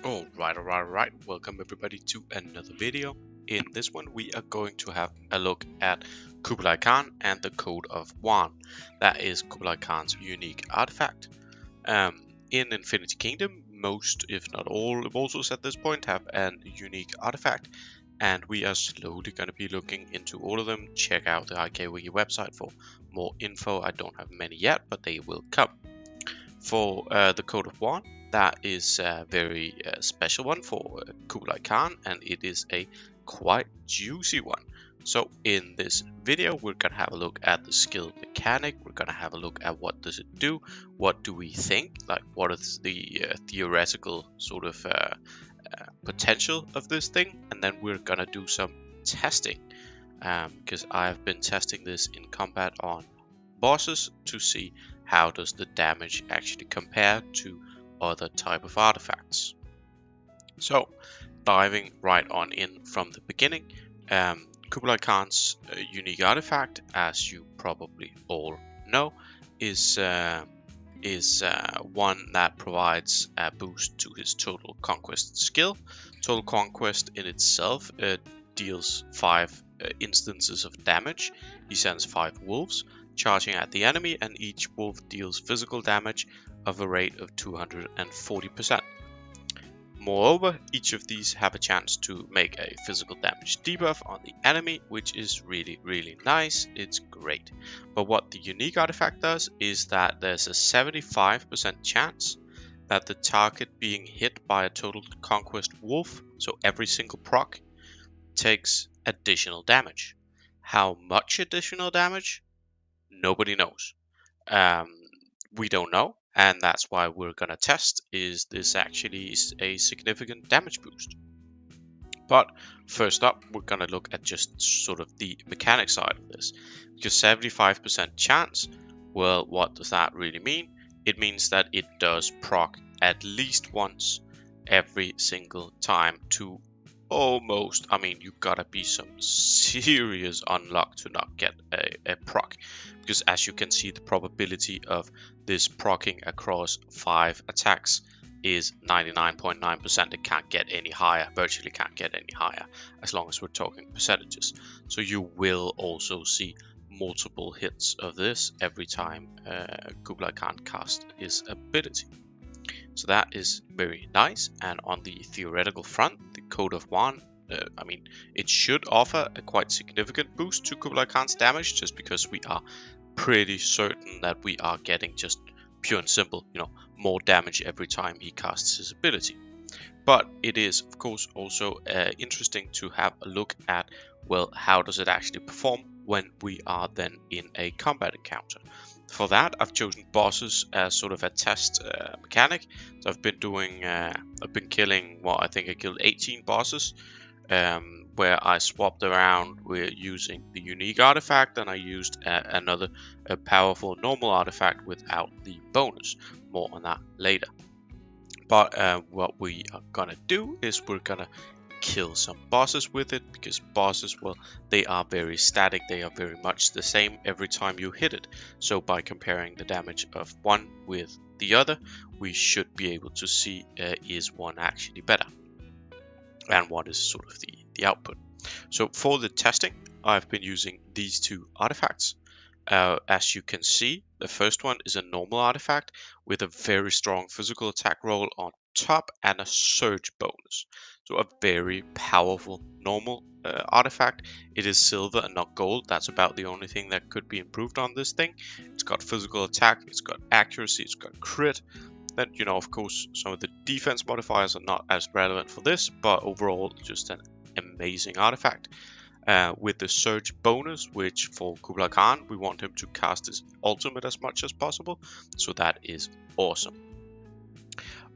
Alright. Welcome everybody to another video. In this one, we are going to have a look at Kublai Khan and the Code of Wan. That is Kublai Khan's unique artifact. In Infinity Kingdom, most, if not all, Volsos at this point have an unique artifact, and we are slowly going to be looking into all of them. Check out the IKWiki website for more info. I don't have many yet, but they will come. For the Code of Wan, that is a very special one for Kublai Khan, and it is a quite juicy one. So in this video, we're going to have a look at the skill mechanic. We're going to have a look at what does it do, what do we think, like what is the theoretical sort of potential of this thing, and then we're going to do some testing because I've been testing this in combat on bosses to see how does the damage actually compare to other type of artifacts. So diving right on in from the beginning, Kublai Khan's unique artifact, as you probably all know, is one that provides a boost to his total conquest skill. Total conquest in itself deals 5 instances of damage. He sends 5 wolves charging at the enemy, and each wolf deals physical damage of a rate of 240%. Moreover, each of these have a chance to make a physical damage debuff on the enemy, which is really nice. It's great. But what the unique artifact does is that there's a 75% chance that the target being hit by a total conquest wolf, so every single proc, takes additional damage. How much additional damage? Nobody knows. Um, we don't know, and that's why we're gonna test, is this actually a significant damage boost. But first up, we're gonna look at just sort of the mechanic side of this, because 75% chance, well, what does that really mean? It means that it does proc at least once every single time to almost, I mean, you gotta be some serious unluck to not get a proc, because as you can see, the probability of this proccing across 5 attacks is 99.9%. It can't get any higher, virtually can't get any higher, as long as we're talking percentages. So you will also see multiple hits of this every time Kublai Khan casts his ability. So that is very nice. And on the theoretical front, the Code of Wan, I mean, it should offer a quite significant boost to Kublai Khan's damage, just because we are pretty certain that we are getting just pure and simple, more damage every time he casts his ability. But it is, of course, also interesting to have a look at, well, how does it actually perform when we are then in a combat encounter. For that, I've chosen bosses as sort of a test mechanic. So I've been killing, well, I think I killed 18 bosses, where I swapped around with using the unique artifact, and I used another powerful normal artifact without the bonus. More on that later. But what we are gonna do is we're gonna kill some bosses with it, because bosses, well, they are very static. They are very much the same every time you hit it. So by comparing the damage of one with the other, we should be able to see is one actually better, and what is sort of the output. So for the testing, I've been using these 2 artifacts. As you can see, the first one is a normal artifact with a very strong physical attack roll on top and a surge bonus. So a very powerful normal artifact. It is silver and not gold. That's about the only thing that could be improved on this thing. It's got physical attack, it's got accuracy, it's got crit. Then, of course, some of the defense modifiers are not as relevant for this, but overall, just an amazing artifact. With the surge bonus, which for Kublai Khan, we want him to cast his ultimate as much as possible, so that is awesome.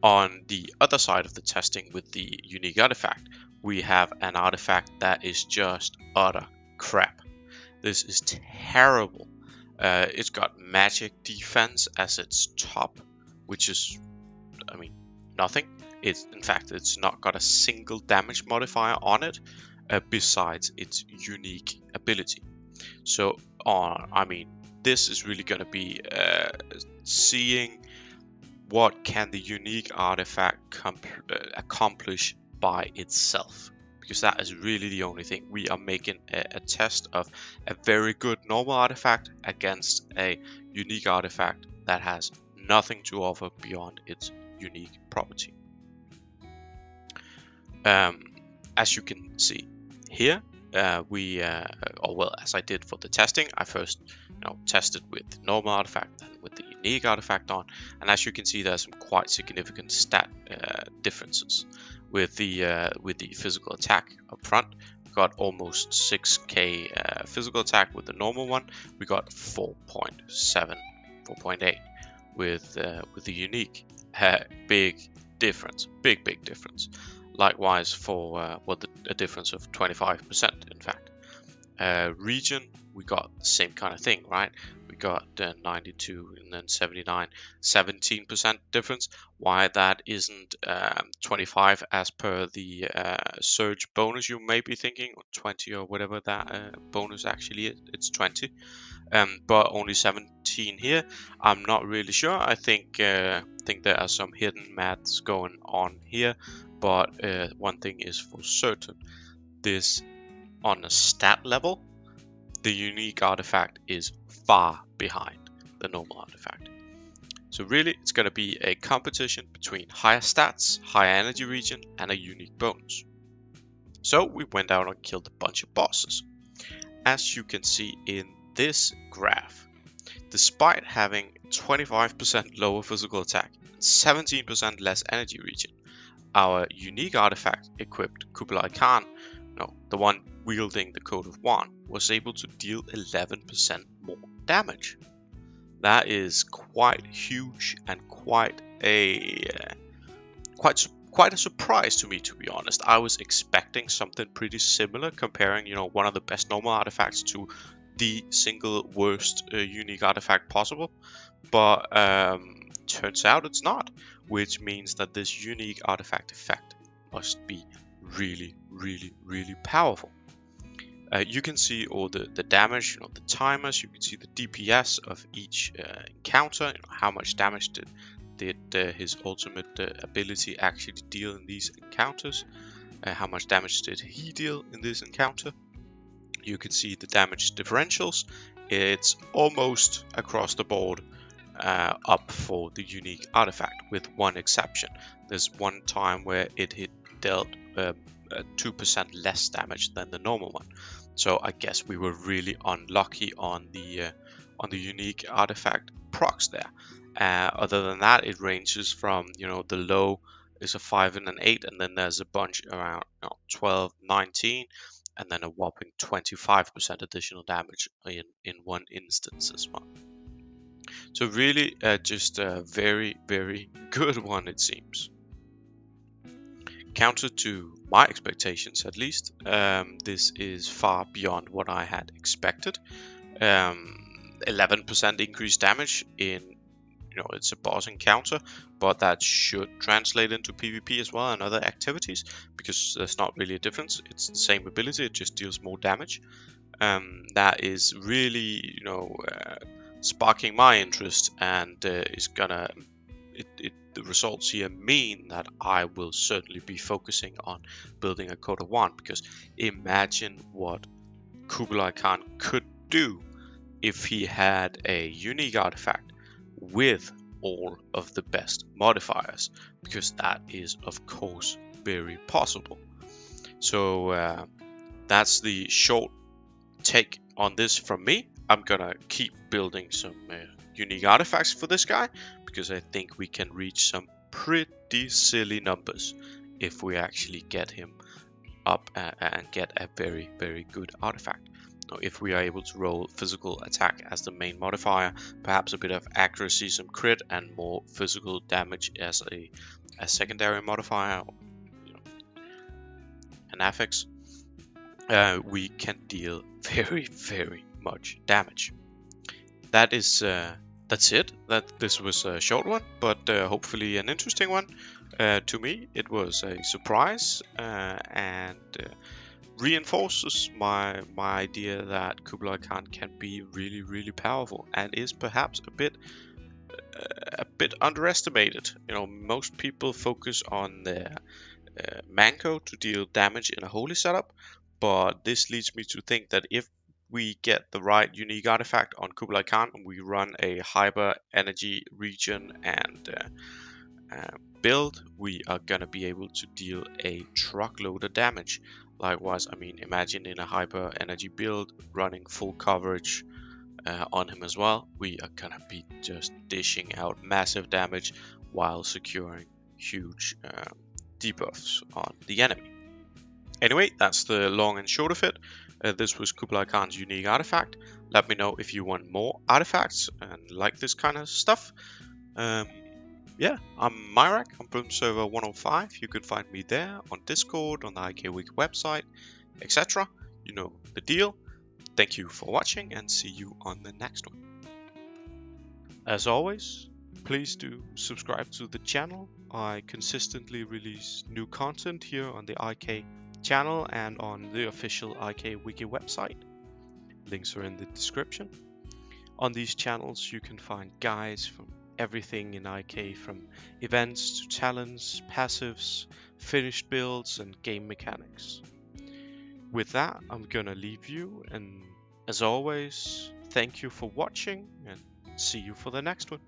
On the other side of the testing with the unique artifact, we have an artifact that is just utter crap. This is terrible. It's got magic defense as its top, which is, I mean, nothing. In fact, it's not got a single damage modifier on it, besides its unique ability. So, I mean, this is really going to be seeing what can the unique artifact accomplish by itself, because that is really the only thing. We are making a test of a very good normal artifact against a unique artifact that has nothing to offer beyond its unique property. As you can see here, as I did for the testing, I first tested with normal artifact and with the unique artifact on, and as you can see, there's some quite significant stat differences. With the physical attack up front, we got almost 6k physical attack. With the normal one, we got 4.7, 4.8. With the unique, big difference, big difference. Likewise for a difference of 25%, in fact. Region, we got the same kind of thing, right? We got 92 and then 79, 17% difference. Why that isn't 25 as per the surge bonus, you may be thinking, or 20 or whatever that bonus actually is. It's 20. But only 17 here. I'm not really sure. I think there are some hidden maths going on here, but one thing is for certain: this, on a stat level, the unique artifact is far behind the normal artifact. So really, it's going to be a competition between higher stats, higher energy region, and a unique bonus. So we went out and killed a bunch of bosses. As you can see in this graph, despite having 25% lower physical attack and 17% less energy region, our unique artifact equipped Khubilaikhan, the one wielding the Coat of Wand, was able to deal 11% more damage. That is quite huge and quite a surprise to me, to be honest. I was expecting something pretty similar, comparing one of the best normal artifacts to the single worst unique artifact possible, but turns out it's not, which means that this unique artifact effect must be really powerful. You can see all the damage, the timers. You can see the DPS of each encounter. How much damage did his ultimate ability actually deal in these encounters? How much damage did he deal in this encounter? You can see the damage differentials. It's almost across the board up for the unique artifact, with one exception. There's one time where it dealt 2% less damage than the normal one. So I guess we were really unlucky on the unique artifact procs there. Other than that, it ranges from the low is a 5 and an 8, and then there's a bunch around 12, 19, and then a whopping 25% additional damage in one instance as well. So really just a very good one, it seems. Counter to my expectations, at least, this is far beyond what I had expected. 11% increased damage in, it's a boss encounter, but that should translate into PvP as well and other activities, because there's not really a difference. It's the same ability, it just deals more damage. That is really, sparking my interest, and is gonna the results here mean that I will certainly be focusing on building a Coat of Wand, because imagine what Khubilaikhan could do if he had a unique artifact with all of the best modifiers, because that is of course very possible. So that's the short take on this from me. I'm gonna keep building some unique artifacts for this guy, because I think we can reach some pretty silly numbers if we actually get him up and get a very good artifact. Now, if we are able to roll physical attack as the main modifier, perhaps a bit of accuracy, some crit, and more physical damage as a secondary modifier, an affix, we can deal very much damage. That's it. This was a short one, but hopefully an interesting one. To me, it was a surprise and reinforces my idea that Khubilaikhan can be really powerful, and is perhaps a bit bit underestimated. You know, most people focus on their Manco to deal damage in a holy setup, but this leads me to think that if we get the right unique artifact on Kublai Khan and we run a hyper energy region and build, we are gonna be able to deal a truckload of damage. Likewise, I mean, imagine in a hyper energy build running full coverage on him as well, we are gonna be just dishing out massive damage while securing huge debuffs on the enemy. Anyway, that's the long and short of it. This was Kublai Khan's unique artifact. Let me know if you want more artifacts and like this kind of stuff. Yeah, I'm Myrak. I'm from server 105. You can find me there on Discord, on the IK Week website, etc. You know the deal. Thank you for watching and see you on the next one. As always, please do subscribe to the channel. I consistently release new content here on the IK channel and on the official IK Wiki website. Links are in the description. On these channels you can find guides from everything in IK, from events to talents, passives, finished builds and game mechanics. With that, I'm gonna leave you, and as always, thank you for watching and see you for the next one.